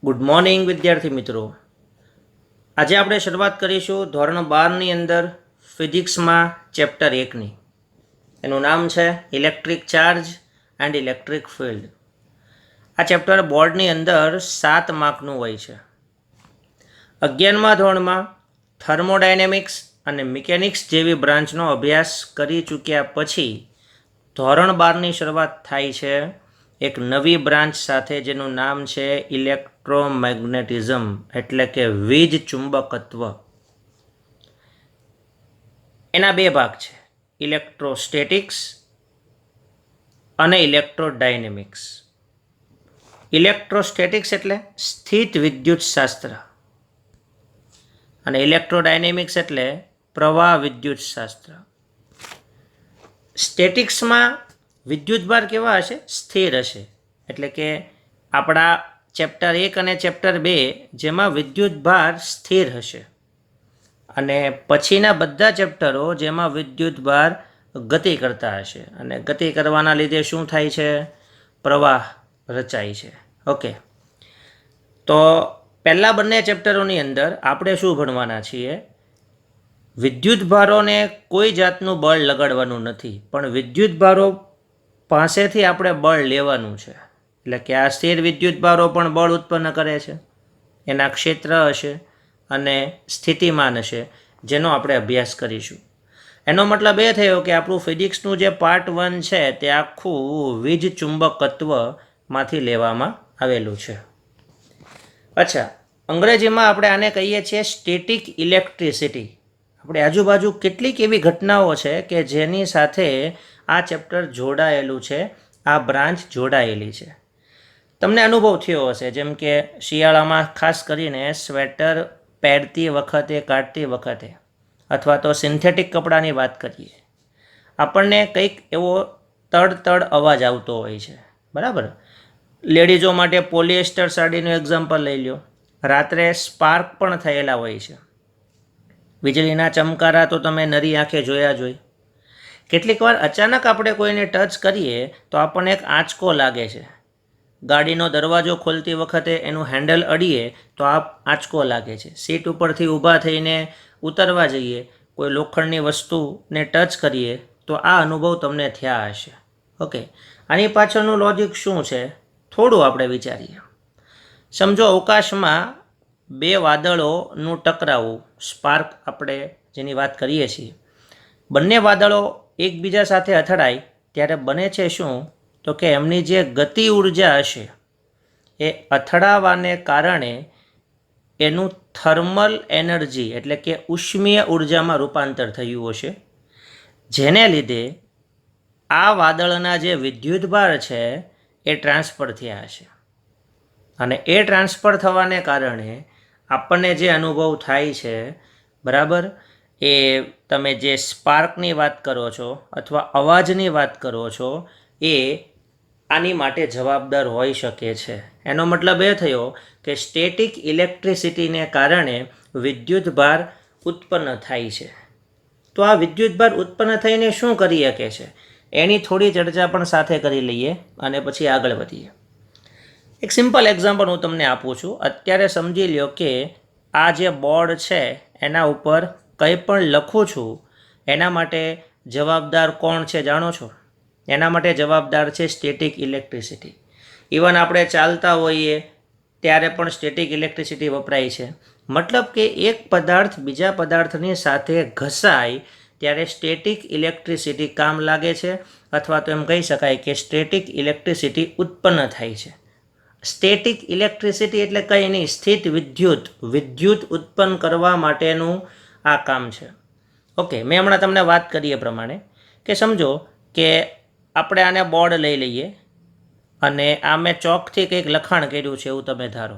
Good morning વિદ્યાર્થી મિત્રો। આજે આપણે શરૂઆત કરીશું ધોરણ 12ની અંદર ફિઝિક્સમાં ચેપ્ટર 1ની। એનું નામ છે electric charge and electric field. આ ચેપ્ટર બોર્ડની અંદર 7 માર્કનું હોય છે। 11મા ધોરણમાં થર્મોડાયનેમિક્સ અને મિકેનિક્સ જેવી બ્રાન્ચનો અભ્યાસ કરી ચૂક્યા પછી ધોરણ 12ની શરૂઆત થાય છે એક નવી બ્રાન્ચ સાથે, જેનું નામ છે ઇલેક્ટ્રોમેગ્નેટિઝમ એટલે કે વીજ ચુંબકત્વ। એના બે ભાગ છે, ઇલેક્ટ્રોસ્ટેટિક્સ અને ઇલેક્ટ્રોડાયનેમિક્સ। ઇલેક્ટ્રોસ્ટેટિક્સ એટલે સ્થિત વિદ્યુત શાસ્ત્ર અને ઇલેક્ટ્રોડાયનેમિક્સ એટલે પ્રવાહ વિદ્યુત શાસ્ત્ર। સ્ટેટિક્સમાં વિદ્યુતભાર કેવા હશે? સ્થિર હશે। એટલે કે આપણા ચેપ્ટર 1 અને ચેપ્ટર 2 જેમાં વિદ્યુતભાર સ્થિર હશે, અને પછીના બધા ચેપ્ટરો જેમાં વિદ્યુતભાર ગતિ કરતા હશે, અને ગતિ કરવાના લીધે શું થાય છે? પ્રવાહ રચાય છે। ઓકે, તો પહેલા બંને ચેપ્ટરોની અંદર આપણે શું ભણવાના છીએ? વિદ્યુતભારોને કોઈ જાતનું બળ લગાડવાનું નથી, પણ વિદ્યુતભારો પાસેથી આપણે બળ લેવાનું છે। એટલે કે આ સ્થિર વિદ્યુતભારો પણ બળ ઉત્પન્ન કરે છે, એના ક્ષેત્ર હશે અને સ્થિતિમાન હશે, જેનો આપણે અભ્યાસ કરીશું। એનો મતલબ એ થયો કે આપણું ફિઝિક્સનું જે પાર્ટ 1 છે તે આખું વીજ ચુંબકત્વમાંથી લેવામાં આવેલું છે। અચ્છા, અંગ્રેજીમાં આપણે આને કહીએ છીએ સ્ટેટિક ઇલેક્ટ્રિસિટી। આપણે આજુબાજુ કેટલીક એવી ઘટનાઓ છે કે જેની સાથે આ ચેપ્ટર જોડાયેલું છે, આ બ્રાન્ચ જોડાયેલી છે। તમને અનુભવ થયો હશે, જેમ કે શિયાળામાં ખાસ કરીને સ્વેટર પહેરતી વખતે, કાઢતી વખતે, અથવા તો સિન્થેટિક કપડાની વાત કરીએ, આપણને કંઈક એવો તડ અવાજ આવતો હોય છે, બરાબર? લેડીઝો માટે પોલિએસ્ટર સાડીનું એક્ઝામ્પલ લઈ લો, રાત્રે સ્પાર્ક પણ થયેલા હોય છે। વીજળીના ચમકારા તો તમે નરી આંખે જોયા જ હોય। કેટલીક વાર અચાનક આપણે કોઈને ટચ કરીએ તો આપણને એક આંચકો લાગે છે। ગાડીનો દરવાજો ખોલતી વખતે એનું હેન્ડલ અડીએ તો આંચકો લાગે છે। સીટ ઉપરથી ઊભા થઈને ઉતરવા જઈએ, કોઈ લોખંડની વસ્તુને ટચ કરીએ તો આ અનુભવ તમને થયા હશે। ઓકે, આની પાછળનું લોજિક શું છે? થોડું આપણે વિચારીએ। સમજો અવકાશમાં બે વાદળોનું ટકરાવું, સ્પાર્ક આપણે જેની વાત કરીએ છીએ, બંને વાદળો એકબીજા સાથે અથડાય ત્યારે બને છે શું? તો કે એમની જે ગતિ ઉર્જા હશે એ અથડાવાને કારણે એનું થર્મલ એનર્જી એટલે કે ઉષ્મીય ઉર્જામાં રૂપાંતર થયું હશે, જેને લીધે આ વાદળના જે વિદ્યુતભાર છે એ ટ્રાન્સફર થયા હશે, અને એ ટ્રાન્સફર થવાને કારણે આપણને જે અનુભવ થાય છે, બરાબર, એ તમે જે સ્પાર્કની વાત કરો છો અથવા અવાજની વાત કરો છો, એ આની માટે જવાબદાર હોઈ શકે છે। એનો મતલબ એ થયો કે સ્ટેટિક ઇલેક્ટ્રિસિટીને કારણે વિદ્યુતભાર ઉત્પન્ન થાય છે। તો આ વિદ્યુતભાર ઉત્પન્ન થઈને શું કરી શકે છે, એની થોડી ચર્ચા પણ સાથે કરી લઈએ અને પછી આગળ વધીએ। એક સિમ્પલ એક્ઝામ્પલ હું તમને આપું છું। અત્યારે સમજી લ્યો કે આ જે બોર્ડ છે એના ઉપર કંઈ પણ લખું છું, એના માટે જવાબદાર કોણ છે જાણો છો? એના માટે જવાબદાર છે સ્ટેટિક ઇલેક્ટ્રિસિટી। ઇવન આપણે ચાલતા હોઈએ ત્યારે પણ સ્ટેટિક ઇલેક્ટ્રિસિટી વપરાય છે। મતલબ કે એક પદાર્થ બીજા પદાર્થની સાથે ઘસાય ત્યારે સ્ટેટિક ઇલેક્ટ્રિસિટી કામ લાગે છે, અથવા તો એમ કહી શકાય કે સ્ટેટિક ઇલેક્ટ્રિસિટી ઉત્પન્ન થાય છે। સ્ટેટિક ઇલેક્ટ્રિસિટી એટલે કંઈ નહીં, સ્થિત વિદ્યુત ઉત્પન્ન કરવા માટેનું આ કામ છે। ઓકે, મેં હમણાં તમને વાત કરી એ પ્રમાણે કે સમજો કે આપણે આને બોર્ડ લઈ લઈએ અને આ મેં ચોકથી કંઈક લખાણ કર્યું છે એવું તમે ધારો।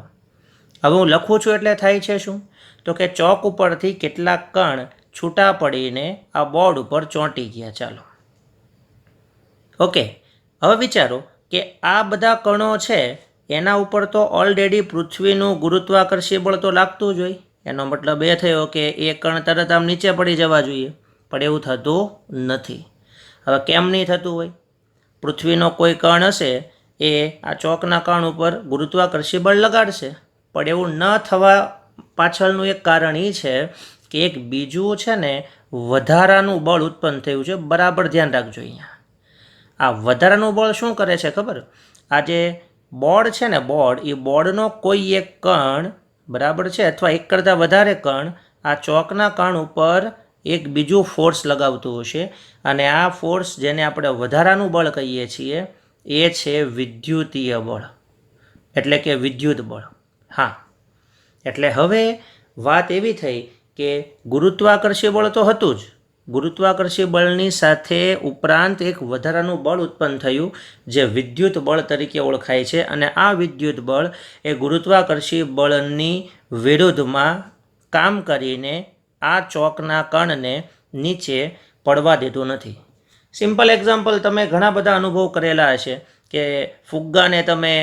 હવે હું લખું છું એટલે થાય છે શું? તો કે ચોક ઉપરથી કેટલાક કણ છૂટા પડીને આ બોર્ડ ઉપર ચોંટી ગયા। ચાલો, ઓકે, હવે વિચારો કે આ બધા કણો છે એના ઉપર તો ઓલરેડી પૃથ્વીનું ગુરુત્વાકર્ષી બળ તો લાગતું જ હોય। એનો મતલબ એ થયો કે એ કણ તરત આમ નીચે પડી જવા જોઈએ, પણ એવું થતું નથી। હવે કેમ નહીં થતું હોય? પૃથ્વીનો કોઈ કણ હશે એ આ ચોકના કણ ઉપર ગુરુત્વાકર્ષી બળ લગાડશે, પણ એવું ન થવા પાછળનું એક કારણ એ છે કે એક બીજું છે ને વધારાનું બળ ઉત્પન્ન થયું છે. બરાબર ધ્યાન રાખજો અહીંયા. આ વધારાનું બળ શું કરે છે ખબર? આ જે બોર્ડ છે ને બોર્ડ, એ બોર્ડનો કોઈ એક કણ બરાબર છે અથવા એક કરતાં વધારે કણ આ ચોકના કણ ઉપર એક બીજું ફોર્સ લગાવતું હશે અને આ ફોર્સ જેને આપણે વધારાનું બળ કહીએ છીએ એ છે વિદ્યુતીય બળ, એટલે કે વિદ્યુત બળ. હા, એટલે હવે વાત એવી થઈ કે ગુરુત્વાકર્ષી બળ તો હતું જ, ગુરુત્વાકર્ષી બળની સાથે ઉપરાંત એક વધારાનું બળ ઉત્પન્ન થયું જે વિદ્યુત બળ તરીકે ઓળખાય છે અને આ વિદ્યુત બળ એ ગુરુત્વાકર્ષી બળની વિરુદ્ધમાં કામ કરીને આ ચોકના કણને નીચે પડવા દેતું નથી. સિમ્પલ એક્ઝામ્પલ, તમે ઘણા બધા અનુભવ કરેલા હશે કે ફુગ્ગાને તમે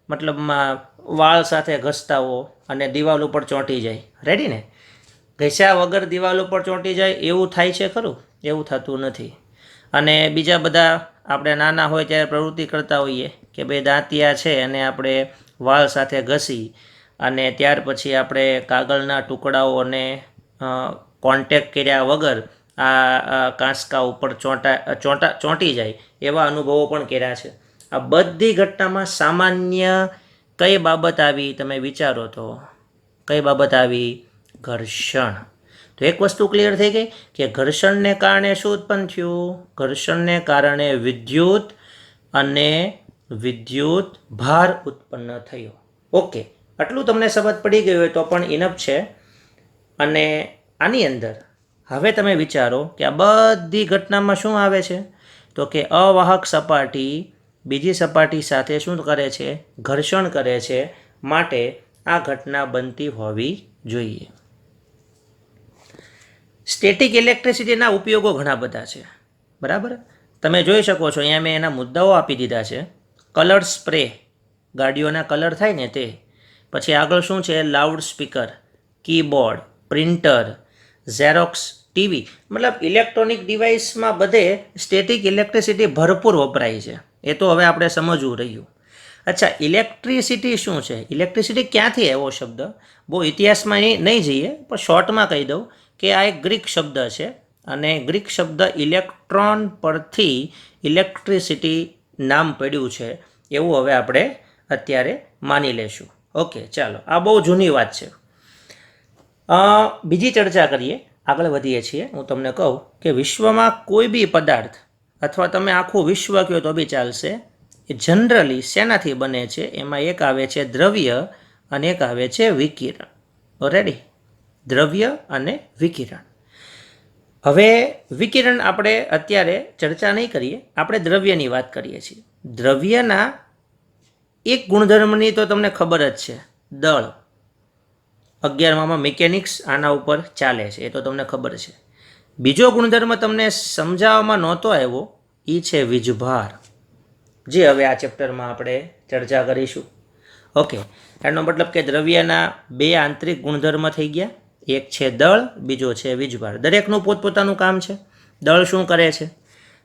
મતલબમાં વાળ સાથે ઘસતા હો અને દિવાલ ઉપર ચોંટી જાય, રેડી ને? ઘસ્યા વગર દિવાલ ઉપર ચોંટી જાય એવું થાય છે ખરું? એવું થતું નથી. અને બીજા બધા આપણે નાના હોય ત્યારે પ્રવૃત્તિ કરતા હોઈએ કે ભાઈ દાંતિયા છે અને આપણે વાળ સાથે ઘસી અને ત્યાર પછી આપણે કાગળના ટુકડાઓને કોન્ટેક્ટ કર્યા વગર આ કાંસકા ઉપર ચોંટી જાય એવા અનુભવો પણ કર્યા છે. આ બધી ઘટનામાં સામાન્ય કઈ બાબત આવી તમે વિચારો તો? કઈ બાબત આવી? ઘર્ષણ. તો એક વસ્તુ ક્લિયર થઈ ગઈ કે ઘર્ષણને કારણે શું ઉત્પન્ન થયું? ઘર્ષણને કારણે વિદ્યુત અને વિદ્યુત ભાર ઉત્પન્ન થયો. ઓકે, આટલું તમને સમજ પડી ગઈ હોય તો પણ ઇનફ છે. અને આની અંદર હવે તમે વિચારો કે આ બધી ઘટનામાં શું આવે છે? તો કે અવાહક સપાટી બીજી સપાટી સાથે શું કરે છે? ઘર્ષણ કરે છે. માટે આ ઘટના બનતી હોવી જોઈએ. સ્ટેટિક ઇલેક્ટ્રિસિટીના ઉપયોગો ઘણા બધા છે, બરાબર? તમે જોઈ શકો છો અહીંયા મેં એના મુદ્દાઓ આપી દીધા છે. કલર સ્પ્રે, ગાડીઓના કલર થાય ને તે. પછી આગળ શું છે? Loud speaker, keyboard, printer, xerox, TV. મતલબ ઇલેક્ટ્રોનિક ડિવાઇસમાં બધે સ્ટેટિક ઇલેક્ટ્રિસિટી ભરપૂર વપરાય છે. એ તો હવે આપણે સમજવું રહ્યું. અચ્છા, ઇલેક્ટ્રિસિટી શું છે? ઇલેક્ટ્રિસિટી ક્યાંથી આવ્યો શબ્દ? બહુ ઇતિહાસમાં નહીં જઈએ, પણ શોર્ટમાં કહી દઉં કે આ એક ગ્રીક શબ્દ છે અને ગ્રીક શબ્દ ઇલેક્ટ્રોન પરથી ઇલેક્ટ્રિસિટી નામ પડ્યું છે એવું હવે આપણે અત્યારે માની લેશું. ઓકે, ચાલો, આ બહુ જૂની વાત છે. બીજી ચર્ચા કરીએ, આગળ વધીએ છીએ. હું તમને કહું કે વિશ્વમાં કોઈ બી પદાર્થ અથવા તમે આખું વિશ્વ કહો તો બી ચાલશે, એ જનરલી શેનાથી બને છે? એમાં એક આવે છે દ્રવ્ય અને એક આવે છે વિકિરણ. રેડી? દ્રવ્ય અને વિકિરણ. હવે વિકિરણ આપણે અત્યારે ચર્ચા નહીં કરીએ, આપણે દ્રવ્યની વાત કરીએ છીએ. દ્રવ્યના એક ગુણધર્મની તો તમને ખબર જ છે, દળ. 11મામાં મિકેનિક્સ આના ઉપર ચાલે છે, એ તો તમને ખબર છે. બીજો ગુણધર્મ તમને સમજાવવામાં નહોતો આવ્યો, એ છે વીજભાર, જે હવે આ ચેપ્ટરમાં આપણે ચર્ચા કરીશું. ઓકે, એનો મતલબ કે દ્રવ્યના બે આંતરિક ગુણધર્મ થઈ ગયા. એક છે દળ, બીજો છે વીજભાર. દરેકનું પોતપોતાનું કામ છે. દળ શું કરે છે?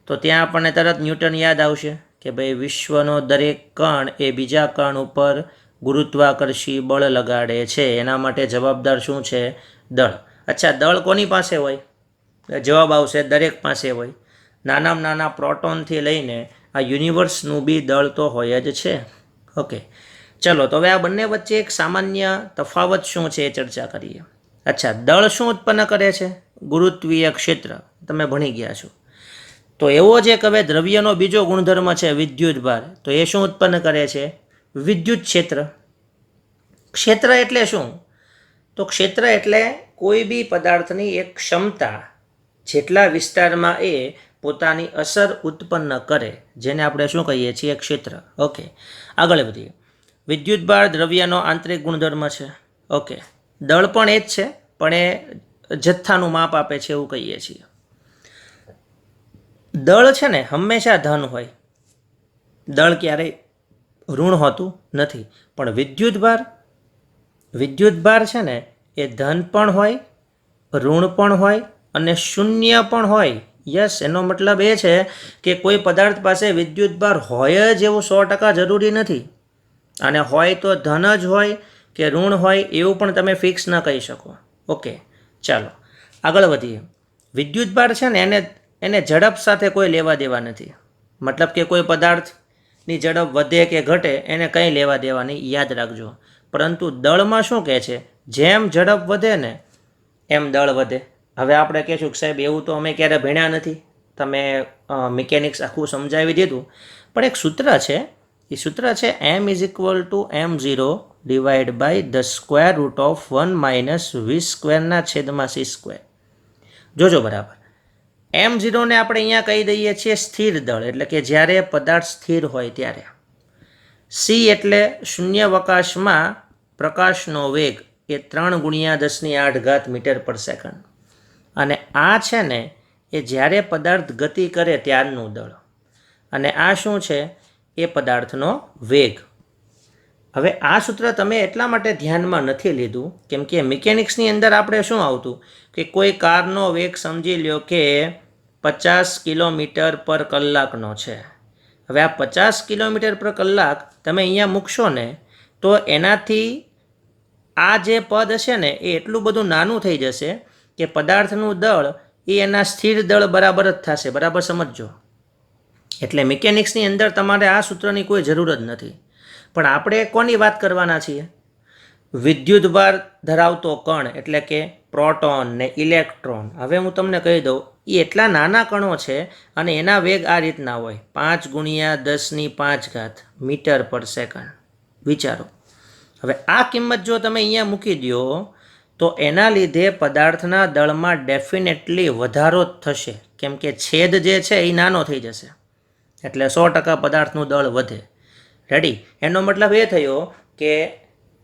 તો ત્યાં આપણને તરત ન્યૂટન યાદ આવશે કે ભાઈ વિશ્વનો દરેક કણ એ બીજા કણ ઉપર ગુરુત્વાકર્ષી બળ લગાડે છે. એના માટે જવાબદાર શું છે? દળ. અચ્છા, દળ કોની પાસે હોય? જવાબ આવશે દરેક પાસે હોય. નાનામાં નાના પ્રોટોનથી લઈને આ યુનિવર્સનું બી દળ તો હોય જ છે. ઓકે, ચલો, તો હવે આ બંને વચ્ચે એક સામાન્ય તફાવત શું છે એ ચર્ચા કરીએ. અચ્છા, દળ શું ઉત્પન્ન કરે છે? ગુરુત્વીય ક્ષેત્ર. તમે ભણી ગયા છો. તો એવો જ એક હવે દ્રવ્યનો બીજો ગુણધર્મ છે વિદ્યુત ભાર. તો એ શું ઉત્પન્ન કરે છે? વિદ્યુત ક્ષેત્ર. ક્ષેત્ર એટલે શું? તો ક્ષેત્ર એટલે કોઈ બી પદાર્થની એક ક્ષમતા જેટલા વિસ્તારમાં એ પોતાની અસર ઉત્પન્ન કરે, જેને આપણે શું કહીએ છીએ? ક્ષેત્ર. ઓકે, આગળ વધીએ. વિદ્યુત ભાર દ્રવ્યનો આંતરિક ગુણધર્મ છે. ઓકે, દળ પણ એ જ છે, પણ એ જથ્થાનું માપ આપે છે એવું કહીએ છીએ. દળ છે ને હંમેશા ધન હોય, દળ ક્યારેય ઋણ હોતું નથી. પણ વિદ્યુત ભાર છે ને એ ધન પણ હોય, ઋણ પણ હોય અને શૂન્ય પણ હોય. યસ, એનો મતલબ એ છે કે કોઈ પદાર્થ પાસે વિદ્યુત ભાર હોય જ એવું 100% જરૂરી નથી. અને હોય તો ધન જ હોય, કે ઋણ હોય એવું પણ તમે ફિક્સ ન કહી શકો. ઓકે, ચાલો આગળ વધીએ. વિદ્યુતભાર છે ને એને ઝડપ સાથે કોઈ લેવા દેવા નથી. મતલબ કે કોઈ પદાર્થની ઝડપ વધે કે ઘટે એને કંઈ લેવા દેવા નહીં, યાદ રાખજો. પરંતુ દળમાં શું કહે છે, જેમ ઝડપ વધે ને એમ દળ વધે. હવે આપણે કહેશું કે સાહેબ એવું તો અમે ક્યારે ભણ્યા નથી, તમે મિકેનિક્સ આખું સમજાવી દીધું. પણ એક સૂત્ર છે, એ સૂત્ર છે m = m0 divide by √1 - v²/c². જોજો બરાબર. m0 ને આપણે અહીંયા કહી દઈએ છીએ સ્થિર દળ, એટલે કે જ્યારે પદાર્થ સ્થિર હોય ત્યારે. c એટલે શૂન્યાવકાશમાં પ્રકાશનો વેગ એ 3 × 10⁸ મીટર/સેકન્ડ. અને આ છે ને એ જ્યારે પદાર્થ ગતિ કરે ત્યારનું દળ. અને આ શું છે, એ પદાર્થનો વેગ. હવે આ સૂત્ર તમે એટલા માટે ધ્યાનમાં નથી લીધું કેમ કે મિકેનિક્સની અંદર આપણે શું આવતું કે કોઈ કારનો વેગ સમજી લ્યો કે 50 કિલોમીટર/કલાકનો છે. હવે આ 50 કિલોમીટર/કલાક તમે અહીંયા મૂકશો ને તો એનાથી આ જે પદ હશે ને એ એટલું બધું નાનું થઈ જશે કે પદાર્થનું દળ એ એના સ્થિર દળ બરાબર જ થશે. બરાબર સમજજો. એટલે મિકેનિક્સની અંદર તમારે આ સૂત્રની કોઈ જરૂર જ નથી. પણ આપણે કોની વાત કરવાના છીએ? વિદ્યુતભાર ધરાવતો કણ, એટલે કે પ્રોટોન ને ઇલેક્ટ્રોન. હવે હું તમને કહી દઉં, એ એટલા નાના કણો છે અને એના વેગ આ રીતના હોય 5 × 10⁵ મીટર/સેકન્ડ. વિચારો. હવે આ કિંમત જો તમે અહીંયા મૂકી દો તો એના લીધે પદાર્થના દળમાં ડેફિનેટલી વધારો જ થશે, કેમ કે છેદ જે છે એ નાનો થઈ જશે. એટલે 100% પદાર્થનું દળ વધે. રેડી? એનો મતલબ એ થયો કે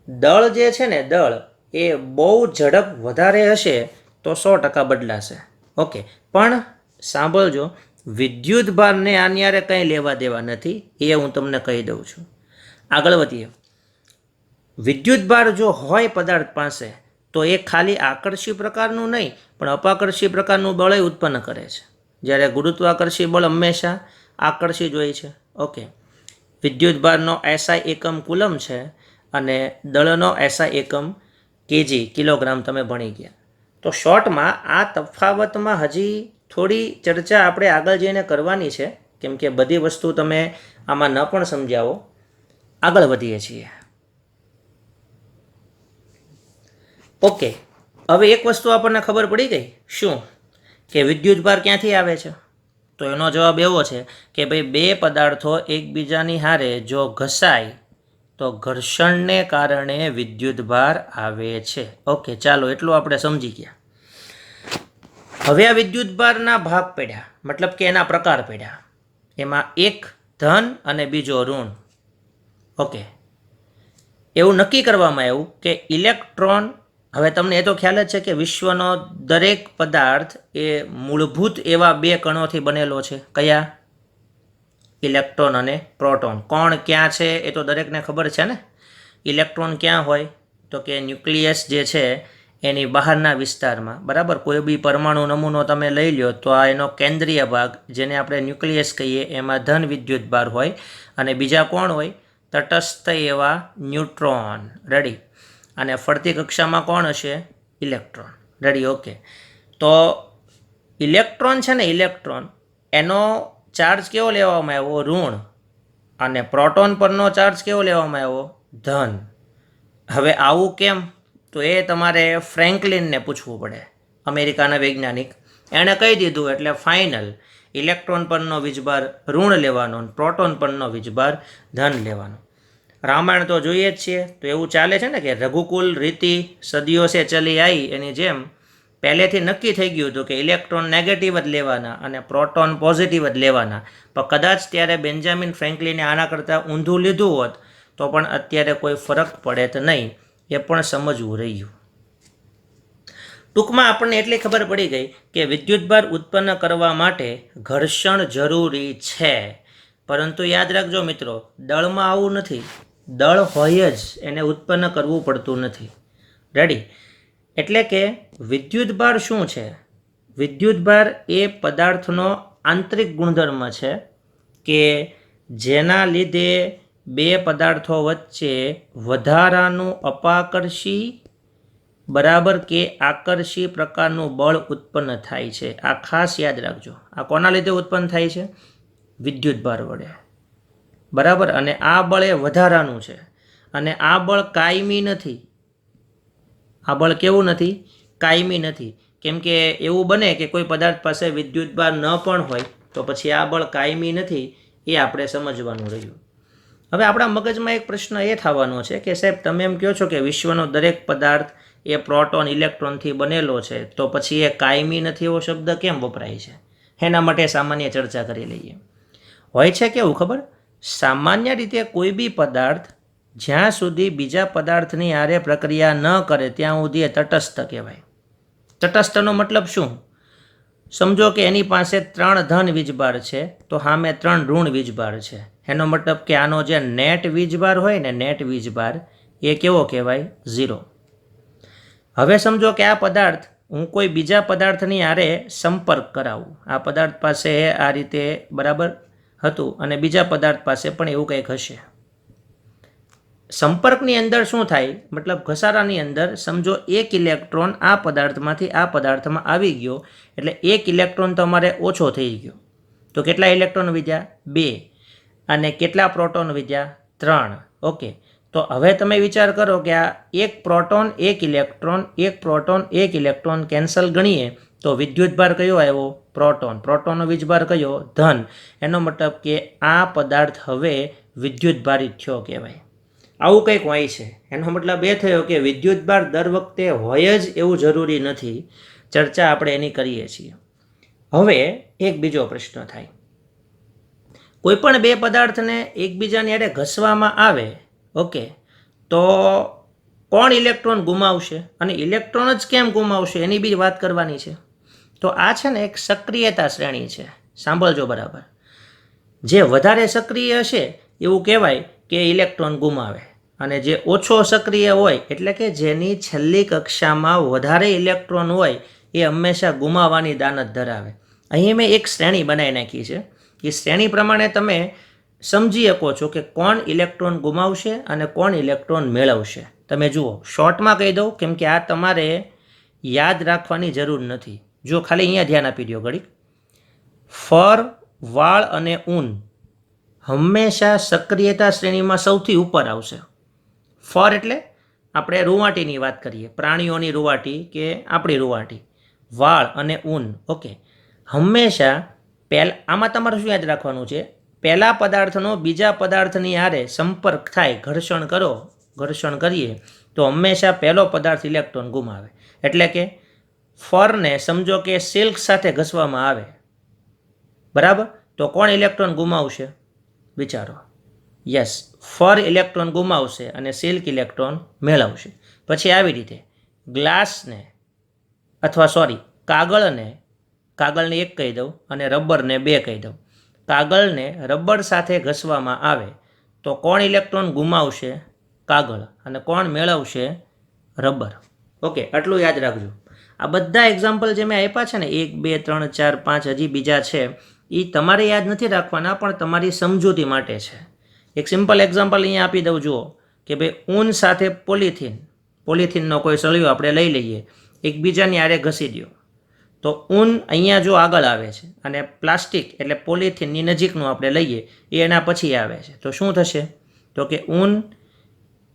દળ જે છે ને દળ એ બહુ ઝડપ વધારે હશે તો 100% બદલાશે. ઓકે, પણ સાંભળજો, વિદ્યુતભારને આની હારે કંઈ લેવા દેવા નથી, એ હું તમને કહી દઉં છું. આગળ વધીએ. વિદ્યુતભાર જો હોય પદાર્થ પાસે તો એ ખાલી આકર્ષી પ્રકારનું નહીં પણ અપાકર્ષી પ્રકારનું બળ ઉત્પન્ન કરે છે. જ્યારે ગુરુત્વાકર્ષી બળ હંમેશા આકર્ષી જ હોય છે. ઓકે, વિદ્યુતભારનો SI એકમ કુલમ છે અને દળનો SI એકમ kg કિલોગ્રામ તમે ભણી ગયા. તો શોર્ટમાં આ તફાવતમાં હજી થોડી ચર્ચા આપણે આગળ જઈને કરવાની છે, કેમ કે બધી વસ્તુ તમે આમાં ન પણ સમજાવો. આગળ વધીએ છીએ. ઓકે, હવે એક વસ્તુ આપણને ખબર પડી ગઈ. શું? કે વિદ્યુતભાર ક્યાંથી આવે છે? તો એનો જવાબ એવો છે કે ભાઈ બે પદાર્થો એકબીજાની હારે જો ઘસાય તો ઘર્ષણને કારણે વિદ્યુતભાર આવે છે. ઓકે, ચાલો એટલું આપણે સમજી ગયા. હવે આ વિદ્યુતભારના ભાગ પડ્યા, મતલબ કે એના પ્રકાર પડ્યા. એમાં એક ધન અને બીજો ઋણ. ઓકે, એવું નક્કી કરવામાં આવ્યું કે ઇલેક્ટ્રોન, હવે તમને એ તો ખ્યાલ જ છે કે વિશ્વનો દરેક પદાર્થ એ મૂળભૂત એવા બે કણોથી બનેલો છે. કયા? ઇલેક્ટ્રોન અને પ્રોટોન. કોણ ક્યાં છે એ તો દરેકને ખબર છે ને. ઇલેક્ટ્રોન ક્યાં હોય? તો કે ન્યુક્લિયસ જે છે એની બહારના વિસ્તારમાં. બરાબર? કોઈ બી પરમાણુ નમૂનો તમે લઈ લો તો આ એનો કેન્દ્રીય ભાગ, જેને આપણે ન્યુક્લિયસ કહીએ, એમાં ધન વિદ્યુતભાર હોય. અને બીજા કોણ હોય? તટસ્થ એવા ન્યુટ્રોન. રેડી? અને ફરતી કક્ષામાં કોણ હશે? ઇલેક્ટ્રોન. રેડી? ઓકે, તો ઇલેક્ટ્રોન છે ને, ઇલેક્ટ્રોન એનો ચાર્જ કેવો લેવામાં આવ્યો? ઋણ. અને પ્રોટોન પરનો ચાર્જ કેવો લેવામાં આવ્યો? ધન. હવે આવું કેમ? તો એ તમારે ફ્રેન્કલિનને પૂછવું પડે, અમેરિકાના વૈજ્ઞાનિક. એણે કહી દીધું એટલે ફાઇનલ. ઇલેક્ટ્રોન પરનો વીજભાર ઋણ લેવાનો, પ્રોટોન પરનો વીજભાર ધન લેવાનો. રામાયણ તો જોઈએ જ છીએ. તો એવું ચાલે છે ને કે રઘુકુલ રીતિ સદીઓ સે ચલી આવી, એની જેમ પહેલેથી નક્કી થઈ ગયું હતું કે ઇલેક્ટ્રોન નેગેટિવ જ લેવાના અને પ્રોટોન પોઝિટિવ જ લેવાના. પણ કદાચ ત્યારે બેન્જામિન ફ્રેન્કલિને આના કરતાં ઊંધું લીધું હોત તો પણ અત્યારે કોઈ ફરક પડે તો નહીં, એ પણ સમજવું રહ્યું. ટૂંકમાં આપણને એટલી ખબર પડી ગઈ કે વિદ્યુતભાર ઉત્પન્ન કરવા માટે ઘર્ષણ જરૂરી છે. પરંતુ યાદ રાખજો મિત્રો, દળમાં આવું નથી. દળ હોય જ એને ઉત્પન્ન કરવું પડતું નથી. રેડી? એટલે કે વિદ્યુતભાર શું છે? વિદ્યુતભાર એ પદાર્થનો આંતરિક ગુણધર્મ છે કે જેના લીધે બે પદાર્થો વચ્ચે વધારાનું અપાકર્ષી બરાબર કે આકર્ષી પ્રકારનું બળ ઉત્પન્ન થાય છે. આ ખાસ યાદ રાખજો. આ કોના લીધે ઉત્પન્ન થાય છે? વિદ્યુતભાર વડે. બરાબર. અને આ બળ એ વધારાનું છે અને આ બળ કાયમી નથી. આ બળ કેવું નથી? કાયમી નથી. કેમ કે એવું બને કે કોઈ પદાર્થ પાસે વિદ્યુતભાર ન પણ હોય તો પછી આ બળ કાયમી નથી. એ આપણે સમજવાનું રહ્યું. હવે આપણા મગજમાં એક પ્રશ્ન એ થવાનો છે કે સાહેબ તમે એમ કહો છો કે વિશ્વનો દરેક પદાર્થ એ પ્રોટોન ઇલેક્ટ્રોનથી બનેલો છે, તો પછી એ કાયમી નથી એવો શબ્દ કેમ વપરાય છે? એના માટે સામાન્ય ચર્ચા કરી લઈએ. હોય છે કેવું ખબર? સામાન્ય રીતે કોઈ બી પદાર્થ જ્યાં સુધી બીજા પદાર્થની હારે પ્રક્રિયા ન કરે ત્યાં સુધી એ તટસ્થ કહેવાય. તટસ્થનો મતલબ શું? સમજો કે એની પાસે 3 ધન વીજભાર છે તો સામે 3 ઋણ વીજભાર છે. એનો મતલબ કે આનો જે નેટ વીજભાર હોય ને, નેટ વીજભાર એ કેવો કહેવાય? 0. હવે સમજો કે આ પદાર્થ હું કોઈ બીજા પદાર્થની હારે સંપર્ક કરાવું. આ પદાર્થ પાસે આ રીતે બરાબર હતું અને બીજા પદાર્થ પાસે પણ એવું કંઈક હશે. સંપર્કની અંદર શું થાય? મતલબ ઘસારાની અંદર સમજો 1 ઇલેક્ટ્રોન આ પદાર્થમાંથી આ પદાર્થમાં આવી ગયો એટલે 1 ઇલેક્ટ્રોન તમારે ઓછો થઈ ગયો. તો કેટલા ઇલેક્ટ્રોન વીજ્યા? 2. અને કેટલા પ્રોટોન વીજ્યા? 3. ઓકે. તો હવે તમે વિચાર કરો કે આ 1 proton 1 electron 1 proton 1 electron cancel ગણીએ તો વિદ્યુતભાર કયો આવ્યો? પ્રોટોન. પ્રોટોનનો વીજભાર કયો? ધન. એનો મતલબ કે આ પદાર્થ હવે વિદ્યુતભારિત થયો કહેવાય. આવું કંઈક હોય છે. એનો મતલબ એ થયો કે વિદ્યુતભાર દર વખતે હોય જ એવું જરૂરી નથી. ચર્ચા આપણે એની કરીએ છીએ. હવે એક બીજો પ્રશ્ન થાય. કોઈ પણ બે પદાર્થને એકબીજાની હારે ઘસવામાં આવે, ઓકે, તો કોણ ઇલેક્ટ્રોન ગુમાવશે? અને ઇલેક્ટ્રોન જ કેમ ગુમાવશે એની બી વાત કરવાની છે. તો આ છે ને એક સક્રિયતા શ્રેણી છે. સાંભળજો બરાબર. જે વધારે સક્રિય હશે એવું કહેવાય કે ઇલેક્ટ્રોન ગુમાવે, અને જે ઓછો સક્રિય હોય એટલે કે જેની છેલ્લી કક્ષામાં વધારે ઇલેક્ટ્રોન હોય એ હંમેશા ગુમાવવાની દાનત ધરાવે. અહીં મેં એક શ્રેણી બનાવી નાખી છે. એ શ્રેણી પ્રમાણે તમે સમજી શકો છો કે કોણ ઇલેક્ટ્રોન ગુમાવશે અને કોણ ઇલેક્ટ્રોન મેળવશે. તમે જુઓ, શોર્ટમાં કહી દઉં કેમ કે આ તમારે યાદ રાખવાની જરૂર નથી. જો ખાલી અહીંયા ધ્યાન આપી દો ઘડીક. ફર, વાળ અને ઊન હંમેશા સક્રિયતા શ્રેણીમાં સૌથી ઉપર આવશે. ફર એટલે આપણે રૂંવાટીની વાત કરીએ, પ્રાણીઓની રૂંવાટી કે આપણી રૂંવાટી. વાળ અને ઊન, ઓકે, હંમેશા આમાં તમારે શું યાદ રાખવાનું છે? પહેલા પદાર્થનો બીજા પદાર્થની હારે સંપર્ક થાય, ઘર્ષણ કરીએ તો હંમેશા પહેલો પદાર્થ ઇલેક્ટ્રોન ગુમાવે. એટલે કે ફરને સમજો કે સિલ્ક સાથે ઘસવામાં આવે, બરાબર, તો કોણ ઇલેક્ટ્રોન ગુમાવશે? વિચારો. યસ, ફર ઇલેક્ટ્રોન ગુમાવશે અને સિલ્ક ઇલેક્ટ્રોન મેળવશે. પછી આવી રીતે ગ્લાસને કાગળને 1 કહી દઉં અને રબરને 2 કહી દઉં. કાગળને રબર સાથે ઘસવામાં આવે તો કોણ ઇલેક્ટ્રોન ગુમાવશે? કાગળ. અને કોણ મેળવશે? રબર. ઓકે, આટલું યાદ રાખજો. આ બધા એક્ઝામ્પલ જે મેં આપ્યા છે ને 1, 2, 3, 4, 5 હજી બીજા છે, એ તમારે યાદ નથી રાખવાના, પણ તમારી સમજૂતી માટે છે. એક સિમ્પલ એક્ઝામ્પલ અહીંયા આપી દઉં. જુઓ કે ભાઈ ઊન સાથે પોલિથીનનો કોઈ સળિયો આપણે લઈ લઈએ, એકબીજાની હારે ઘસી દો તો ઊન અહીંયા જો આગળ આવે છે અને પ્લાસ્ટિક એટલે પોલિથીનની નજીકનું આપણે લઈએ એ એના પછી આવે છે, તો શું થશે? તો કે ઊન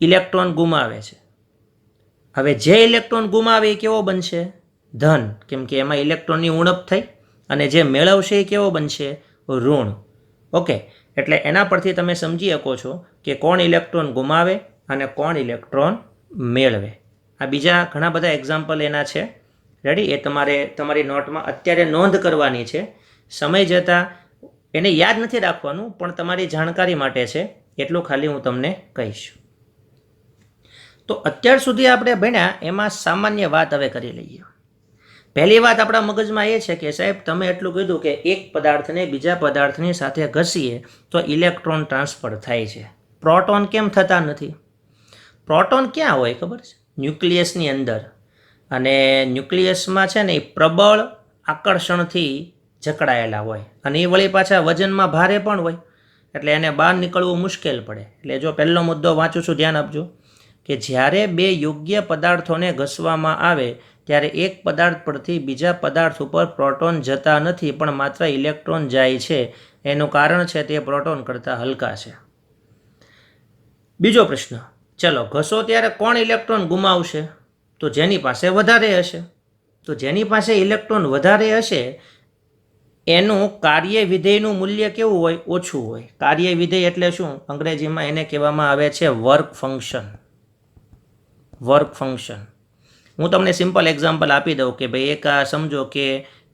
ઇલેક્ટ્રોન ગુમાવે છે. હવે જે ઇલેક્ટ્રોન ગુમાવે એ કેવો બનશે? ધન, કેમ કે એમાં ઇલેક્ટ્રોનની ઉણપ થઈ. અને જે મેળવશે એ કેવો બનશે? ઋણ. ઓકે, એટલે એના પરથી તમે સમજી શકો છો કે કોણ ઇલેક્ટ્રોન ગુમાવે અને કોણ ઇલેક્ટ્રોન મેળવે. આ બીજા ઘણા બધા એક્ઝામ્પલ એના છે. રેડી? એ તમારે તમારી નોટમાં અત્યારે નોંધ કરવાની છે. સમય જતાં એને યાદ નથી રાખવાનું, પણ તમારી જાણકારી માટે છે, એટલું ખાલી હું તમને કહીશ. તો અત્યાર સુધી આપણે ભણ્યા એમાં સામાન્ય વાત હવે કરી લઈએ. પહેલી વાત આપણા મગજમાં એ છે કે સાહેબ તમે એટલું કીધું કે એક પદાર્થને બીજા પદાર્થની સાથે ઘસીએ તો ઇલેક્ટ્રોન ટ્રાન્સફર થાય છે. પ્રોટોન કેમ થતા નથી? પ્રોટોન ક્યાં હોય ખબર છે? ન્યુક્લિયસની અંદર. અને ન્યુક્લિયસમાં છે ને એ પ્રબળ આકર્ષણથી જકડાયેલા હોય અને એ વળી પાછા વજનમાં ભારે પણ હોય. એટલે એને બહાર નીકળવું મુશ્કેલ પડે. એટલે જો પહેલો મુદ્દો વાંચું છું, ધ્યાન આપજો કે જ્યારે બે યોગ્ય પદાર્થોને ઘસવામાં આવે ત્યારે એક પદાર્થ પરથી બીજા પદાર્થ ઉપર પ્રોટોન જતા નથી પણ માત્ર ઇલેક્ટ્રોન જાય છે. એનું કારણ છે તે પ્રોટોન કરતાં હલકા છે. બીજો પ્રશ્ન, ચલો ઘસો ત્યારે કોણ ઇલેક્ટ્રોન ગુમાવશે? તો જેની પાસે વધારે હશે. તો જેની પાસે ઇલેક્ટ્રોન વધારે હશે એનું કાર્ય વિધેયનું મૂલ્ય કેવું હોય? ઓછું હોય. કાર્ય વિધેય એટલે શું? અંગ્રેજીમાં એને કહેવામાં આવે છે વર્ક ફંક્શન. Work function. હું તમને સિમ્પલ એક્ઝામ્પલ આપી દઉં કે ભાઈ એક સમજો કે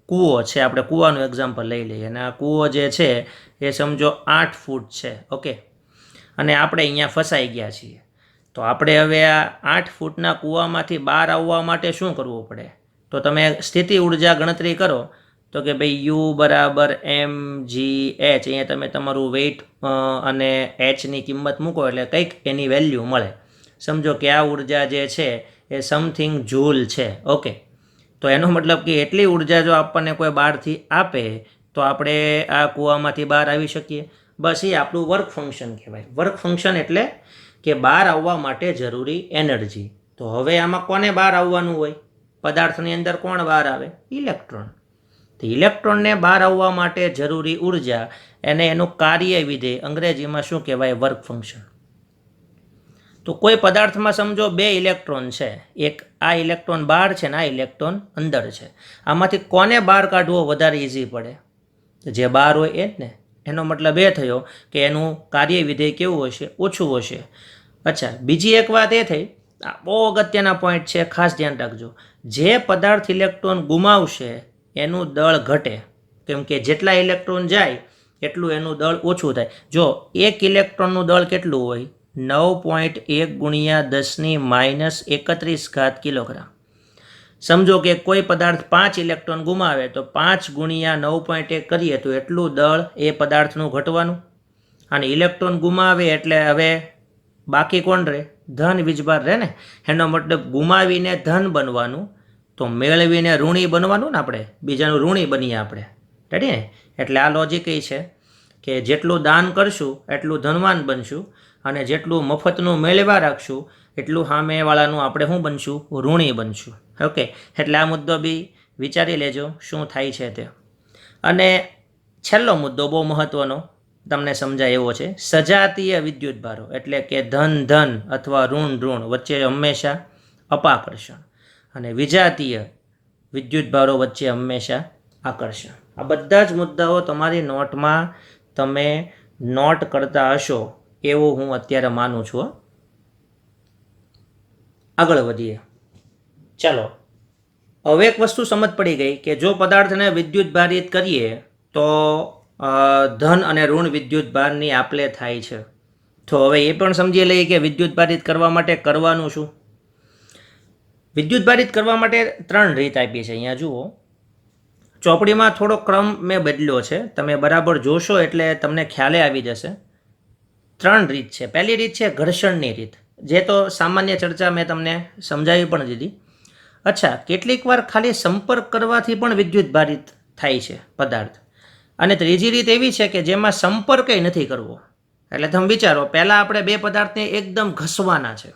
કૂવો છે, આપણે કૂવાનું એક્ઝામ્પલ લઈ લઈએ અને આ કૂવો જે છે એ સમજો 8 ફૂટ છે, ઓકે, અને આપણે અહીંયા ફસાઈ ગયા છીએ. તો આપણે હવે આ 8 ફૂટના કૂવામાંથી બહાર આવવા માટે શું કરવું પડે? તો તમે સ્થિતિ ઉર્જા ગણતરી કરો તો કે ભાઈ યુ બરાબર mgh, અહીંયા તમે તમારું વેઇટ અને એચની કિંમત મૂકો એટલે કંઈક એની વેલ્યુ મળે. સમજો કે આ ઉર્જા જે છે એ સમથિંગ જૂલ છે, ઓકે. તો એનો મતલબ કે એટલી ઉર્જા જો આપણને કોઈ બહારથી આપે તો આપણે આ કૂવામાંથી બહાર આવી શકીએ. બસ એ આપણું વર્ક ફંક્શન કહેવાય. વર્ક ફંક્શન એટલે કે બહાર આવવા માટે જરૂરી એનર્જી. તો હવે આમાં કોને બહાર આવવાનું હોય? પદાર્થની અંદર કોણ બહાર આવે? ઇલેક્ટ્રોન. તો ઇલેક્ટ્રોનને બહાર આવવા માટે જરૂરી ઉર્જા એને એનું કાર્ય વિધેય અંગ્રેજીમાં શું કહેવાય? Work function. તો કોઈ પદાર્થમાં સમજો 2 ઇલેક્ટ્રોન છે, એક આ ઇલેક્ટ્રોન બહાર છે ને આ ઇલેક્ટ્રોન અંદર છે. આમાંથી કોને બહાર કાઢવો વધારે ઇઝી પડે? જે બહાર હોય એ જ ને. એનો મતલબ એ થયો કે એનું કાર્ય વિધેય કેવું હશે? ઓછું હશે. અચ્છા, બીજી એક વાત એ થઈ, આ બહુ અગત્યના પોઈન્ટ છે, ખાસ ધ્યાન રાખજો. જે પદાર્થ ઇલેક્ટ્રોન ગુમાવશે એનું દળ ઘટે, કેમ કે જેટલા ઇલેક્ટ્રોન જાય એટલું એનું દળ ઓછું થાય. જો એક ઇલેક્ટ્રોનનું દળ કેટલું હોય? 9.1 × 10⁻31 કિલોગ્રામ. સમજો કે કોઈ પદાર્થ 5 ઇલેક્ટ્રોન ગુમાવે તો 5 × 9.1 કરીએ તો એટલું દળ એ પદાર્થનું ઘટવાનું. અને ઇલેક્ટ્રોન ગુમાવે એટલે હવે બાકી કોણ રહે? ધન વીજભાર રહે ને. એનો મતલબ ગુમાવીને ધન બનવાનું તો મેળવીને ઋણી બનવાનું ને, આપણે બીજાનું ઋણી બનીએ આપણે. રેડી ને? એટલે આ લોજિક એ છે કે જેટલું દાન કરશું એટલું ધનવાન બનશું અને જેટલું મફતનું મેળવા રાખશું એટલું સામેવાળાનું આપણે શું બનશું? ઋણી બનશું. ઓકે, એટલે આ મુદ્દો બી વિચારી લેજો શું થાય છે તે. અને છેલ્લો મુદ્દો બહુ મહત્વનો તમને સમજાય એવો છે, સજાતીય વિદ્યુતભારો એટલે કે ધન ધન અથવા ઋણ ઋણ વચ્ચે હંમેશા અપાકર્ષણ અને વિજાતીય વિદ્યુતભારો વચ્ચે હંમેશા આકર્ષણ. આ બધા જ મુદ્દાઓ તમારી નોટમાં તમે નોટ કરતા હશો એવું હું અત્યારે માનું છું. આગળ વધીએ. ચાલો, હવે એક વસ્તુ સમજ પડી ગઈ કે જો પદાર્થને વિદ્યુત ભારિત કરીએ તો ધન અને ઋણ વિદ્યુત ભારની આપલે થાય છે. તો હવે એ પણ સમજી લઈએ કે વિદ્યુત ભારિત કરવા માટે કરવાનું શું. વિદ્યુત ભારિત કરવા માટે 3 રીત આપી છે. અહીંયા જુઓ, ચોપડીમાં થોડો ક્રમ મેં બદલ્યો છે, તમે બરાબર જોશો એટલે તમને ખ્યાલે આવી જશે. 3 રીત છે. પહેલી રીત છે ઘર્ષણની રીત, જે તો સામાન્ય ચર્ચા મેં તમને સમજાવી પણ દીધી. અચ્છા, કેટલીક વાર ખાલી સંપર્ક કરવાથી પણ વિદ્યુત ભારિત થાય છે પદાર્થ. અને ત્રીજી રીત એવી છે કે જેમાં સંપર્ક નથી કરવો. એટલે તમે વિચારો, પહેલાં આપણે 2 પદાર્થને એકદમ ઘસવાના છે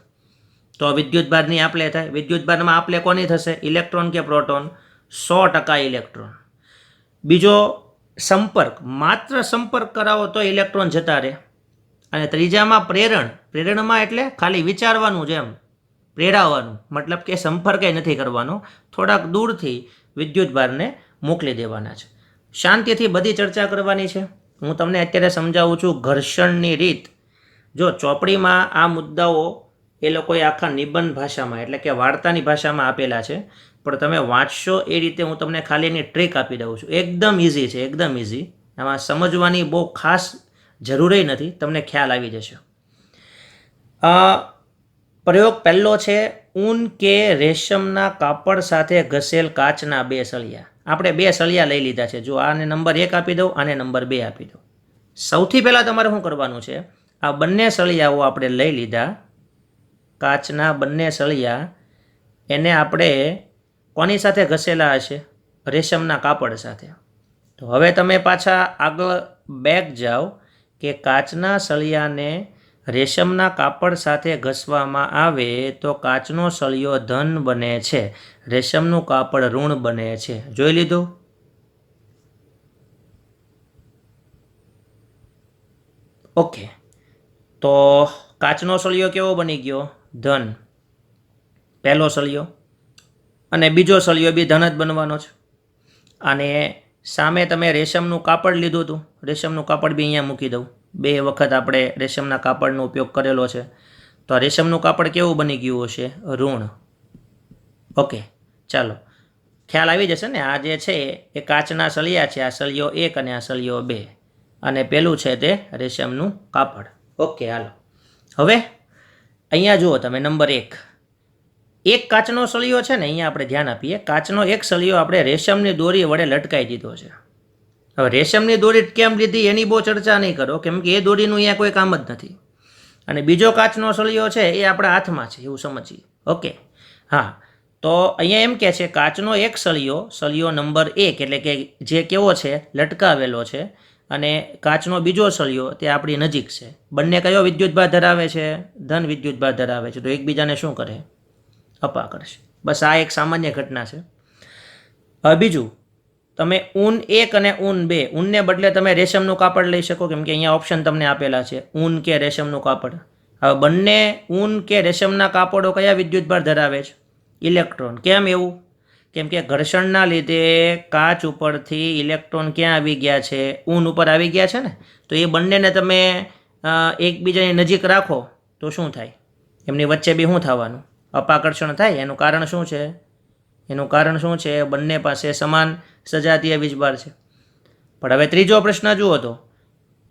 તો વિદ્યુત ભારની આપલે થાય. વિદ્યુત ભારમાં આપલે કોની થશે? ઇલેક્ટ્રોન કે પ્રોટોન? 100% ઇલેક્ટ્રોન. બીજો સંપર્ક, માત્ર સંપર્ક કરાવો તો ઇલેક્ટ્રોન જતા રહે. અને ત્રીજામાં પ્રેરણ. પ્રેરણમાં એટલે ખાલી વિચારવાનું, જેમ પ્રેરાવાનું, મતલબ કે સંપર્ક નથી કરવાનો, થોડાક દૂરથી વિદ્યુત ભારને મોકલી દેવાના છે. શાંતિથી બધી ચર્ચા કરવાની છે. હું તમને અત્યારે સમજાવું છું ઘર્ષણની રીત. જો ચોપડીમાં આ મુદ્દાઓ એ લોકોએ આખા નિબંધ ભાષામાં એટલે કે વાર્તાની ભાષામાં આપેલા છે, પણ તમે વાંચશો એ રીતે હું તમને ખાલી એની ટ્રીક આપી દઉં છું. એકદમ ઇઝી છે, એકદમ ઇઝી. આમાં સમજવાની બહુ ખાસ જરૂરી નથી, તમને ખ્યાલ આવી જશે. પ્રયોગ પહેલો છે, ઊન કે રેશમના કાપડ સાથે ઘસેલ કાચના 2 સળિયા. આપણે 2 સળિયા લઈ લીધા છે. જો આને નંબર 1 આપી દઉં, આને નંબર 2 આપી દઉં. સૌથી પહેલાં તમારે શું કરવાનું છે? આ બંને સળિયાઓ આપણે લઈ લીધા, કાચના બંને સળિયા, એને આપણે કોની સાથે ઘસેલા હશે? રેશમના કાપડ સાથે. તો હવે તમે પાછા આગળ બેક જાઓ કે કાચના સળિયાને રેશમના કાપડ સાથે ઘસવામાં આવે તો કાચનો સળિયો ધન બને છે, રેશમનું કાપડ ઋણ બને છે. જોઈ લીધું? ઓકે, તો કાચનો સળિયો કેવો બની ગયો? ધન, પહેલો સળિયો. અને બીજો સળિયો બી ધન જ બનવાનો છે. અને સામે તમે રેશમનું કાપડ લીધું હતું, રેશમનું કાપડ બી અહીંયા મૂકી દઉં. 2 વખત આપણે રેશમના કાપડનો ઉપયોગ કરેલો છે. તો રેશમનું કાપડ કેવું બની ગયું હશે? ઋણ. ઓકે, ચાલો, ખ્યાલ આવી જશે ને. આ જે છે એ કાચના સળિયા છે, આ સળિયો 1 અને આ સળિયો 2, અને પેલું છે તે રેશમનું કાપડ. ઓકે, હાલો, હવે અહીંયા જુઓ તમે નંબર 1. એક કાચનો સળિયો છે ને, અહીંયા આપણે ધ્યાન આપીએ, કાચનો એક સળિયો આપણે રેશમની દોરી વડે લટકાઈ દીધો છે. હવે રેશમની દોરી કેમ લીધી એની બહુ ચર્ચા નહીં કરો, કેમ કે એ દોરીનું અહીંયા કોઈ કામ જ નથી. અને બીજો કાચનો સળિયો છે એ આપણા હાથમાં છે એવું સમજીએ. ઓકે, હા, તો અહીંયા એમ કહે છે કાચનો એક સળિયો, સળિયો નંબર 1 એટલે કે જે કેવો છે? લટકાવેલો છે. અને કાચનો બીજો સળિયો તે આપણી નજીક છે. બંને કયો વિદ્યુતભાર ધરાવે છે? ધન વિદ્યુતભાર ધરાવે છે. તો એકબીજાને શું કરે? અપા કરશે. બસ આ એક સામાન્ય ઘટના છે. હવે બીજું, તમે ઊન 1 અને ઊન 2, ઊનને બદલે તમે રેશમનું કાપડ લઈ શકો, કેમ કે અહીંયા ઓપ્શન તમને આપેલા છે, ઊન કે રેશમનું કાપડ. હવે બંને ઊન કે રેશમના કાપડો કયા વિદ્યુતભાર ધરાવે છે? ઇલેક્ટ્રોન. કેમ એવું? કેમ કે ઘર્ષણના લીધે કાચ ઉપરથી ઇલેક્ટ્રોન ક્યાં આવી ગયા છે? ઊન ઉપર આવી ગયા છે ને. તો એ બંનેને તમે એકબીજાની નજીક રાખો તો શું થાય? એમની વચ્ચે બી શું થવાનું? અપાકર્ષણ થાય. એનું કારણ શું છે? એનું કારણ શું છે? બંને પાસે સમાન સજાતીય વીજભાર છે. પણ હવે ત્રીજો પ્રશ્ન જુઓ તો,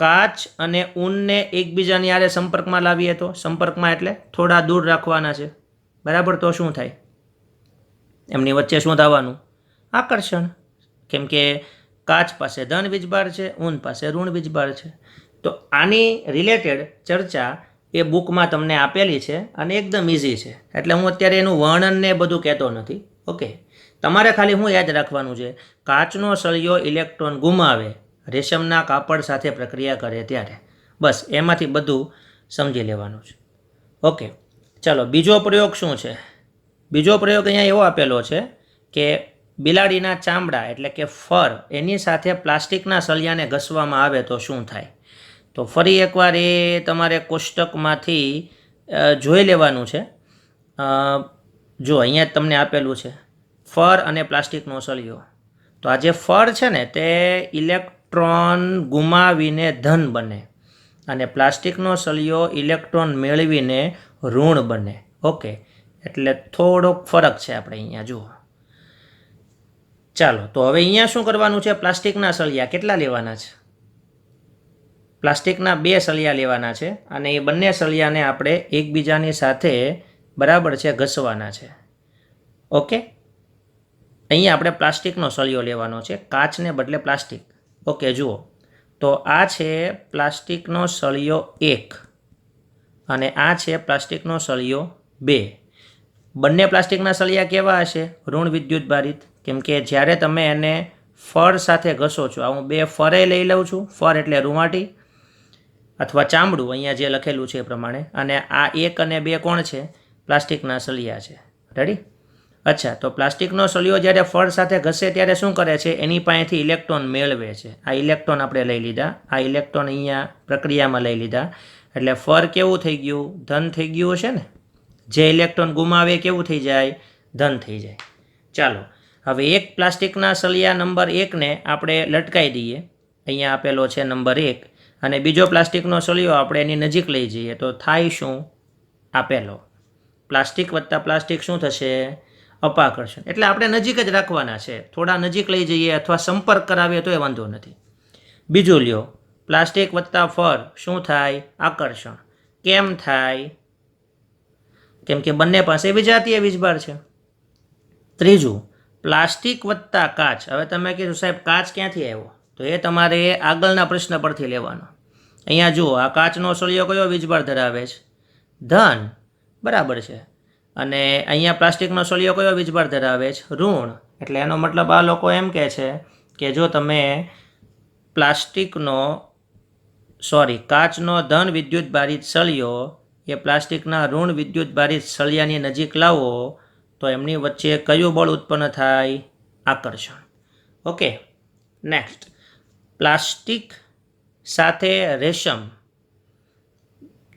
કાચ અને ઊનને એકબીજાની આરે સંપર્કમાં લાવીએ તો, સંપર્કમાં એટલે થોડા દૂર રાખવાના છે, બરાબર? તો શું થાય? એમની વચ્ચે શું થવાનું? આકર્ષણ. કેમ કે કાચ પાસે ધન વીજભાર છે, ઊન પાસે ઋણ વીજભાર છે. તો આની રિલેટેડ ચર્ચા એ બુકમાં તમને આપેલી છે અને એકદમ ઇઝી છે, એટલે હું અત્યારે એનું વર્ણન ને બધું કહેતો નથી. ઓકે, તમારે ખાલી હું યાદ રાખવાનું છે, કાચનો સળિયો ઇલેક્ટ્રોન ગુમાવે રેશમના કાપડ સાથે પ્રક્રિયા કરે ત્યારે. બસ એમાંથી બધું સમજી લેવાનું છે. ઓકે, ચાલો, બીજો પ્રયોગ શું છે? બીજો પ્રયોગ અહીંયા એવો આપેલો છે કે બિલાડીના ચામડા એટલે કે ફર, એની સાથે પ્લાસ્ટિકના સળિયાને ઘસવામાં આવે તો શું થાય? તો ફરી એકવાર એ તમારે કોષ્ટકમાંથી જોઈ લેવાનું છે. જો અહીંયા તમને આપેલું છે ફર અને પ્લાસ્ટિકનો સળિયો. તો આ જે ફર છે ને તે ઇલેક્ટ્રોન ગુમાવીને ધન બને, અને પ્લાસ્ટિકનો સળિયો ઇલેક્ટ્રોન મેળવીને ઋણ બને. ઓકે, એટલે થોડોક ફરક છે આપણે અહીંયા જુઓ. ચાલો, તો હવે અહીંયા શું કરવાનું છે? પ્લાસ્ટિકના સળિયા કેટલા લેવાના છે? પ્લાસ્ટિકના 2 સળિયા લેવાના છે, અને એ બંને સળિયાને આપણે એકબીજાની સાથે બરાબર છે ઘસવાના છે. ઓકે, અહીંયા આપણે પ્લાસ્ટિકનો સળિયો લેવાનો છે, કાચને બદલે પ્લાસ્ટિક. ઓકે, જુઓ તો આ છે પ્લાસ્ટિકનો સળિયો 1 અને આ છે પ્લાસ્ટિકનો સળિયો 2. બંને પ્લાસ્ટિકના સળિયા કેવા હશે? ઋણ વિદ્યુત ભારિત. કેમ કે જ્યારે તમે એને ફર સાથે ઘસો છો, આ હું 2 ફરે લઈ લઉં છું, ફર એટલે રૂંવાટી અથવા ચામડું, અહીંયા જે લખેલું છે એ પ્રમાણે, અને આ 1 અને 2 કોણ છે? પ્લાસ્ટિકના સળિયા છે. રેડી? અચ્છા, તો પ્લાસ્ટિકનો સળિયો જ્યારે ફર સાથે ઘસે ત્યારે શું કરે છે? એની પાસેથી ઇલેક્ટ્રોન મેળવે છે. આ ઇલેક્ટ્રોન આપણે લઈ લીધા, આ ઇલેક્ટ્રોન અહીંયા પ્રક્રિયામાં લઈ લીધા, એટલે ફર કેવું થઈ ગયું? ધન થઈ ગયું હશે ને. જે ઇલેક્ટ્રોન ગુમાવે કેવું થઈ જાય? ધન થઈ જાય. ચાલો, હવે એક પ્લાસ્ટિકના સળિયા નંબર 1ને આપણે લટકાઈ દઈએ, અહીંયા આપેલો છે નંબર 1, અને બીજો પ્લાસ્ટિકનો સળિયો આપણે એની નજીક લઈ જઈએ તો થાય શું? આપેલો પ્લાસ્ટિક વત્તા પ્લાસ્ટિક શું થશે? અપાકર્ષણ. એટલે આપણે નજીક જ રાખવાના છે, થોડા નજીક લઈ જઈએ અથવા સંપર્ક કરાવીએ તો એ વાંધો નથી. બીજું લ્યો, પ્લાસ્ટિક વત્તા ફર શું થાય? આકર્ષણ. કેમ થાય? કેમ કે બંને પાસે વિજાતીય વીજભાર છે. ત્રીજું, પ્લાસ્ટિક વત્તા કાચ. હવે તમે કીધું સાહેબ કાચ ક્યાંથી આવ્યો? તો એ તમારે આગળના પ્રશ્ન પરથી લેવાનો. અહીંયા જુઓ, આ કાચનો સળિયો કયો વીજભાર ધરાવે છે? ધન, બરાબર છે. અને અહીંયા પ્લાસ્ટિકનો સળિયો કયો વીજભાર ધરાવે છે? ઋણ. એટલે એનો મતલબ આ લોકો એમ કહે છે કે જો તમે પ્લાસ્ટિકનો કાચનો ધન વિદ્યુત ભારિત સળિયો એ પ્લાસ્ટિકના ઋણ વિદ્યુત ભારિત સળિયાની નજીક લાવો તો એમની વચ્ચે કયું બળ ઉત્પન્ન થાય? આકર્ષણ. Okay, next. પ્લાસ્ટિક સાથે રેશમ.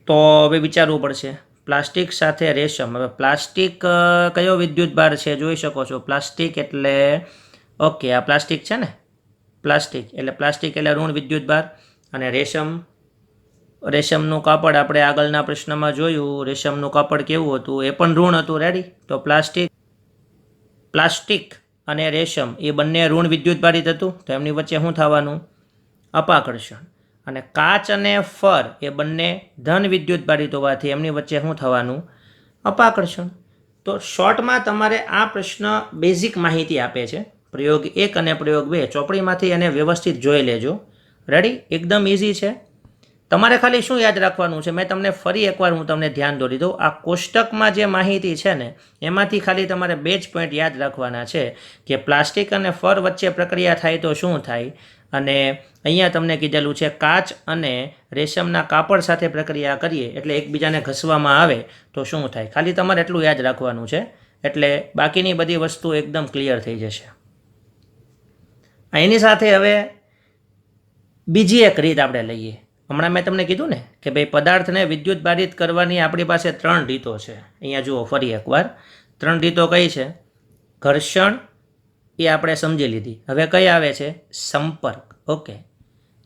તો હવે વિચારવું પડશે. પ્લાસ્ટિક સાથે રેશમ. હવે પ્લાસ્ટિક કયો વિદ્યુત ભાર છે જોઈ શકો છો. પ્લાસ્ટિક એટલે ઓકે, આ પ્લાસ્ટિક છે ને, પ્લાસ્ટિક એટલે ઋણ વિદ્યુત ભાર. અને રેશમનું કાપડ આપણે આગળના પ્રશ્નમાં જોયું. રેશમનું કાપડ કેવું હતું? એ પણ ઋણ હતું. રેડી? તો પ્લાસ્ટિક અને રેશમ એ બંને ઋણ વિદ્યુત ભારિત હતું. તો એમની વચ્ચે શું થવાનું? અપાકર્ષણ. અને કાચ અને ફર એ બંને ધન વિદ્યુત ભારિત હોવાથી એમની વચ્ચે શું થવાનું? અપાકર્ષણ. તો શોર્ટમાં તમારે આ પ્રશ્ન બેઝિક માહિતી આપે છે. પ્રયોગ 1 અને પ્રયોગ 2 ચોપડીમાંથી એને વ્યવસ્થિત જોઈ લેજો. રેડી? એકદમ ઇઝી છે. તમારે ખાલી શું યાદ રાખવાનું છે, મેં તમને ફરી એકવાર હું તમને ધ્યાન દોરી દઉં. આ કોષ્ટકમાં જે માહિતી છે ને એમાંથી ખાલી તમારે 2 જ પોઈન્ટ યાદ રાખવાના છે કે પ્લાસ્ટિક અને ફર વચ્ચે પ્રક્રિયા થાય તો શું થાય, અને અહીંયા તમને કીધેલું છે કાચ અને રેશમના કાપડ સાથે પ્રક્રિયા કરીએ એટલે એકબીજાને ઘસવામાં આવે તો શું થાય. ખાલી તમારે એટલું યાદ રાખવાનું છે એટલે બાકીની બધી વસ્તુ એકદમ ક્લિયર થઈ જશે. એની સાથે હવે બીજી એક રીત આપણે લઈએ. હમણાં મેં તમને કીધું ને કે ભાઈ પદાર્થને વિદ્યુત ભારિત કરવાની આપણી પાસે 3 રીતો છે. અહીંયા જુઓ ફરી એકવાર. 3 રીતો કઈ છે? ઘર્ષણ એ આપણે સમજી લીધી. હવે કઈ આવે છે? સંપર્ક. ઓકે,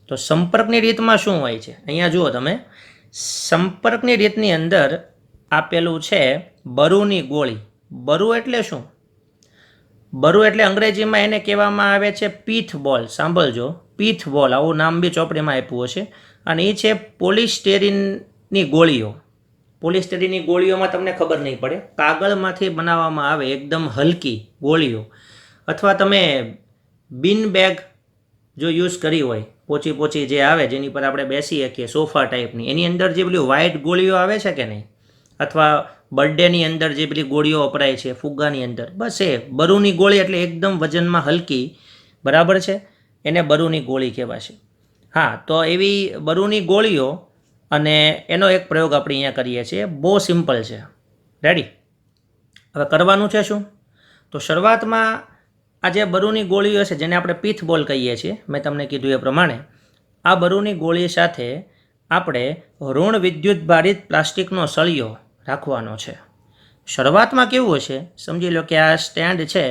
તો સંપર્કની રીતમાં શું હોય છે? અહીંયા જુઓ તમે, સંપર્કની રીતની અંદર આપેલું છે બરુની ગોળી. બરુ એટલે શું? બરુ એટલે અંગ્રેજીમાં એને કહેવામાં આવે છે પીથ બોલ. સાંભળજો, પીથ બોલ, આવું નામ બી ચોપડીમાં આપ્યું છે. અને એ છે પોલિસ્ટેરિનની ગોળીઓ. પોલિસ્ટેરિનની ગોળીઓમાં તમને ખબર નહીં પડે, કાગળમાંથી બનાવવામાં આવે એકદમ હલકી ગોળીઓ. અથવા તમે બિન બેગ જો યુઝ કરી હોય, પોચી જે આવે જેની પર આપણે બેસી શકીએ, સોફા ટાઈપની, એની અંદર જે પેલી વ્હાઇટ ગોળીઓ આવે છે કે નહીં, અથવા બર્થડેની અંદર જે પેલી ગોળીઓ વપરાય છે ફુગ્ગાની અંદર, બસ એ બરુની ગોળી. એટલે એકદમ વજનમાં હલકી, બરાબર છે, એને બરુની ગોળી કહેવાશે. હા, તો એવી બરુની ગોળીઓ અને એનો એક પ્રયોગ આપણે અહીંયા કરીએ છીએ. બહુ સિમ્પલ છે. રેડી? હવે કરવાનું છે શું? તો શરૂઆતમાં આ જે બરુની ગોળીઓ છે જેને આપણે પીથ બોલ કહીએ છીએ, મેં તમને કીધું એ પ્રમાણે આ બરુની ગોળી સાથે આપણે ઋણ વિદ્યુત ભારિત પ્લાસ્ટિકનો સળિયો રાખવાનો છે. શરૂઆતમાં કેવું હશે સમજી લો કે આ સ્ટેન્ડ છે,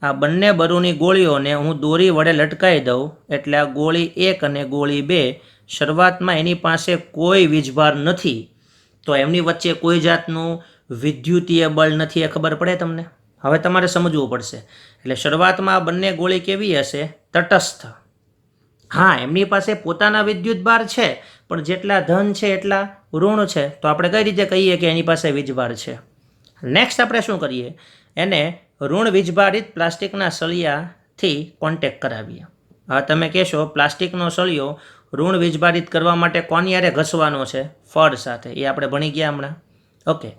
આ બંને બરુની ગોળીઓને હું દોરી વડે લટકાવી દઉં એટલે આ ગોળી 1 અને ગોળી 2 શરૂઆતમાં એની પાસે કોઈ વીજભાર નથી, તો એમની વચ્ચે કોઈ જાતનું વિદ્યુતીય બળ નથી. એ ખબર પડે તમને? હવે તમારે સમજવું પડશે. એટલે શરૂઆતમાં આ બંને ગોળી કેવી હશે? તટસ્થ. હા, એમની પાસે પોતાના વિદ્યુત ભાર છે પણ જેટલા ધન છે એટલા ઋણ છે, તો આપણે કઈ રીતે કહીએ કે એની પાસે વીજભાર છે? નેક્સ્ટ આપણે શું કરીએ? એને ઋણ વીજભારિત પ્લાસ્ટિકના સળિયાથી કોન્ટેક્ટ કરાવીએ. હવે તમે કહેશો પ્લાસ્ટિકનો સળિયો ઋણ વીજભારિત કરવા માટે કોની હારે ઘસવાનો છે? ફળ સાથે. એ આપણે ભણી ગયા હમણાં. ઓકે,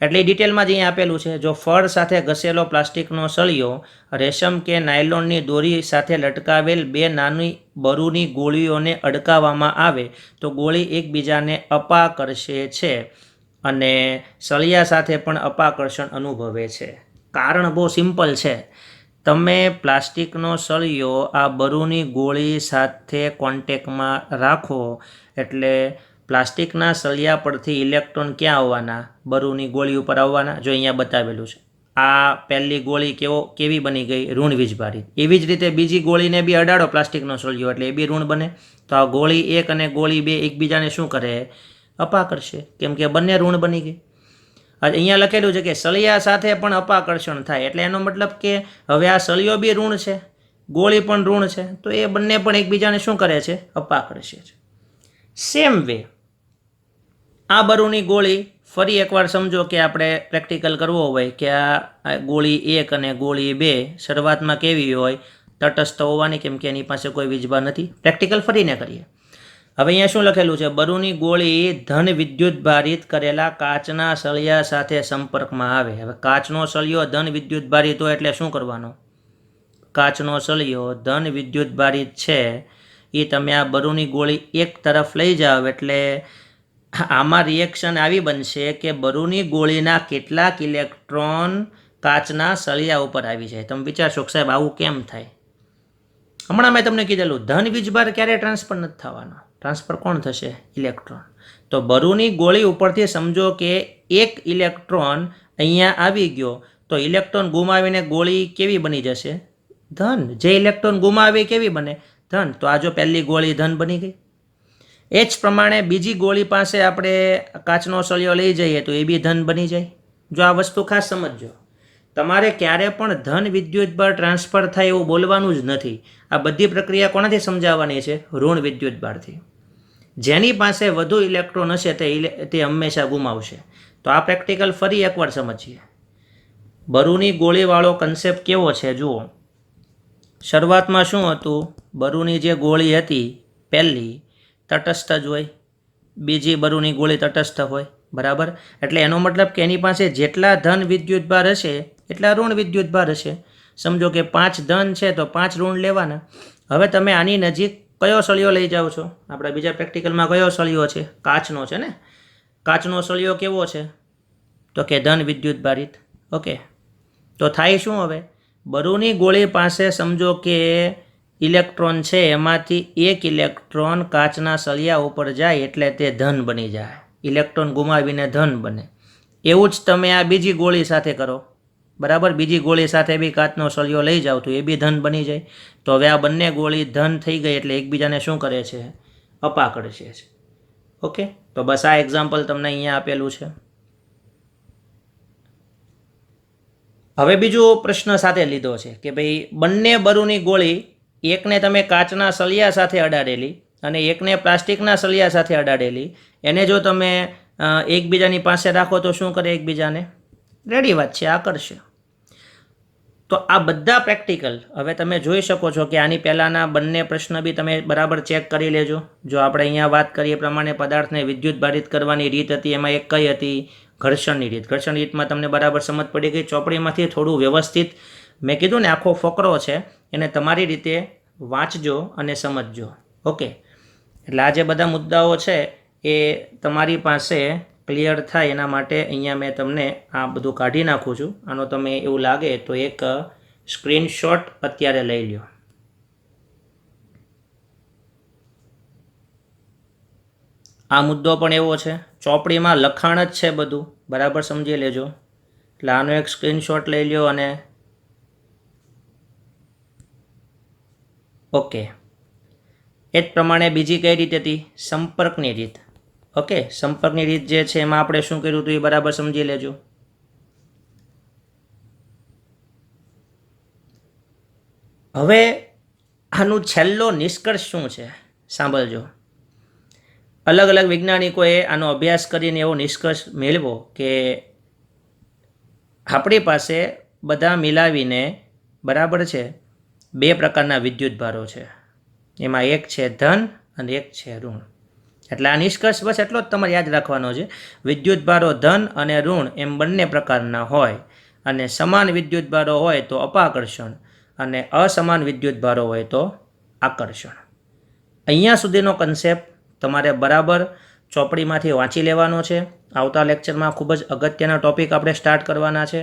એટલે ડિટેલમાં જ અહીંયા આપેલું છે. જો ફળ સાથે ઘસેલો પ્લાસ્ટિકનો સળિયો રેશમ કે નાયલોનની દોરી સાથે લટકાવેલ 2 નાની બરુની ગોળીઓને અડકાવવામાં આવે તો ગોળી એકબીજાને અપાકર્ષે છે અને સળિયા સાથે પણ અપાકર્ષણ અનુભવે છે. કારણ બહુ સિમ્પલ છે. તમે પ્લાસ્ટિકનો સળિયો આ બરુની ગોળી સાથે કોન્ટેક્ટમાં રાખો એટલે પ્લાસ્ટિકના સળિયા પરથી ઇલેક્ટ્રોન ક્યાં આવવાના? બરુની ગોળી ઉપર આવવાના. જો અહીંયા બતાવેલું છે, આ પહેલી ગોળી કેવી બની ગઈ? ઋણ વીજભારિત. એવી જ રીતે બીજી ગોળીને બી અડાડો પ્લાસ્ટિકનો સળિયો એટલે એ બી ઋણ બને. તો આ ગોળી 1 અને ગોળી 2 એકબીજાને શું કરે? અપાકર્ષે, કેમ કે બંને ઋણ બની ગઈ. અહીંયા લખેલું છે કે સળિયા સાથે પણ અપાકર્ષણ થાય, એટલે એનો મતલબ કે હવે આ સળિયો બી ઋણ છે, ગોળી પણ ઋણ છે, તો એ બંને પણ એકબીજાને શું કરે છે? અપાકર્ષે છે. સેમ વે આ બરુની ગોળી ફરી એકવાર સમજો કે આપણે પ્રેક્ટિકલ કરવો હોય કે આ ગોળી 1 અને ગોળી 2 શરૂઆતમાં કેવી હોય? તટસ્થ હોવાની, કેમ કે એની પાસે કોઈ વીજભાર નથી. પ્રેક્ટિકલ ફરીને કરીએ. હવે અહીંયા શું લખેલું છે? બરુની ગોળી ધન વિદ્યુત ભારિત કરેલા કાચના સળિયા સાથે સંપર્કમાં આવે. હવે કાચનો સળિયો ધન વિદ્યુત ભારિત હોય એટલે શું કરવાનો? કાચનો સળિયો ધન વિદ્યુત ભારિત છે એ તમે આ બરુની ગોળી એક તરફ લઈ જાઓ એટલે આમાં રિએક્શન આવી બનશે કે બરુની ગોળીના કેટલાક ઇલેક્ટ્રોન કાચના સળિયા ઉપર આવી જાય. તમે વિચારશો કે સાહેબ આવું કેમ થાય? હમણાં મેં તમને કીધેલું ધન વીજભાર ક્યારે ટ્રાન્સફર નથી થવાનો. ટ્રાન્સફર કોણ થશે? ઇલેક્ટ્રોન. તો બરુની ગોળી ઉપરથી સમજો કે એક ઇલેક્ટ્રોન અહીંયા આવી ગયો તો ઇલેક્ટ્રોન ગુમાવીને ગોળી કેવી બની જશે? ધન. જે ઇલેક્ટ્રોન ગુમાવી કેવી બને? ધન. તો આ જો પહેલી ગોળી ધન બની ગઈ. એ જ પ્રમાણે બીજી ગોળી પાસે આપણે કાચનો સળિયો લઈ જઈએ તો એ બી ધન બની જાય. જો આ વસ્તુ ખાસ સમજજો. તમારે ક્યારે પણ ધન વિદ્યુતભાર ટ્રાન્સફર થાય એવું બોલવાનું જ નથી. આ બધી પ્રક્રિયા કોનાથી સમજાવવાની છે? ઋણ વિદ્યુતભારથી. જેની પાસે વધુ ઇલેક્ટ્રોન હશે તે હંમેશા ગુમાવશે. તો આ પ્રેક્ટિકલ ફરી એકવાર સમજીએ. બરુની ગોળીવાળો કન્સેપ્ટ કેવો છે જુઓ. શરૂઆતમાં શું હતું? બરુની જે ગોળી હતી પહેલી તટસ્થ જ હોય, બીજી બરુની ગોળી તટસ્થ હોય, બરાબર. એટલે એનો મતલબ કે એની પાસે જેટલા ધન વિદ્યુતભાર હશે એટલા ઋણ વિદ્યુતભાર હશે. સમજો કે 5 ધન છે તો 5 ઋણ લેવાના. હવે તમે આની નજીક કયો સળિયો લઈ જાઓ છો? આપણા બીજા પ્રેક્ટિકલમાં કયો સળિયો છે? કાચનો છે ને. કાચનો સળિયો કેવો છે? તો કે ધન વિદ્યુતભારિત. ઓકે. તો થાય શું હવે? બરુની ગોળી પાસે સમજો કે ઇલેક્ટ્રોન છે એમાંથી એક ઇલેક્ટ્રોન કાચના સળિયા ઉપર જાય એટલે તે ધન બની જાય. ઇલેક્ટ્રોન ગુમાવીને ધન બને. એવું જ તમે આ બીજી ગોળી સાથે કરો, બરાબર. બીજી ગોળી સાથે બી કાચનો સળિયો લઈ જાઓ તો એ બી ધન બની જાય. તો હવે આ બંને ગોળી ધન થઈ ગઈ એટલે એકબીજાને શું કરે છે? અપાકર્ષે છે. ઓકે. તો બસ આ એક્ઝામ્પલ તમને અહીંયા આપેલું છે. હવે બીજો પ્રશ્ન સાથે લીધો છે કે ભાઈ બંને બરુની ગોળી એકને તમે કાચના સળિયા સાથે અડાડેલી અને એકને પ્લાસ્ટિકના સળિયા સાથે અડાડેલી, એને જો તમે એકબીજાની પાસે રાખો તો શું કરે એકબીજાને? રેડી વાત છે, આકર્ષે. તો આ બધા પ્રેક્ટિકલ હવે તમે જોઈ શકો છો કે આની પહેલાંના બંને પ્રશ્ન બી તમે બરાબર ચેક કરી લેજો. જો આપણે અહીંયા વાત કરીએ પ્રમાણે પદાર્થને વિદ્યુત ભારિત કરવાની રીત હતી, એમાં એક કઈ હતી? ઘર્ષણની રીત. ઘર્ષણ રીતમાં તમને બરાબર સમજ પડી ગઈ. ચોપડીમાંથી થોડું વ્યવસ્થિત મેં કીધું ને આખો ફકરો છે એને તમારી રીતે વાંચજો અને સમજજો. ઓકે. એટલે આ જે બધા મુદ્દાઓ છે એ તમારી પાસે ક્લિયર થાય એના માટે અહીંયા મેં તમને આ બધું કાઢી નાખું છું. આનો તમે એવું લાગે તો એક સ્ક્રીનશોટ અત્યારે લઈ લો. આ મુદ્દો પણ એવો છે, ચોપડીમાં લખાણ જ છે બધું, બરાબર સમજી લેજો. એટલે આનો એક સ્ક્રીનશોટ લઈ લો અને ઓકે. એ જ પ્રમાણે બીજી કઈ રીત હતી? સંપર્કની રીત. ઓકે. સંપર્કની રીત જે છે એમાં આપણે શું કર્યું હતું એ બરાબર સમજી લેજો. હવે આનું છેલ્લો નિષ્કર્ષ શું છે સાંભળજો. અલગ અલગ વૈજ્ઞાનિકોએ આનો અભ્યાસ કરીને એવો નિષ્કર્ષ મેળવ્યો કે આપણી પાસે બધા મિલાવીને બરાબર છે 2 પ્રકારના વિદ્યુતભારો છે. એમાં એક છે ધન અને એક છે ઋણ. એટલે આ નિષ્કર્ષ બસ એટલો જ તમારે યાદ રાખવાનો છે. વિદ્યુતભારો ધન અને ઋણ એમ બંને પ્રકારના હોય અને સમાન વિદ્યુતભારો હોય તો અપાકર્ષણ અને અસમાન વિદ્યુતભારો હોય તો આકર્ષણ. અહીંયા સુધીનો કન્સેપ્ટ તમારે બરાબર ચોપડીમાંથી વાંચી લેવાનો છે. આવતા લેક્ચરમાં ખૂબ જ અગત્યના ટોપિક આપણે સ્ટાર્ટ કરવાના છે.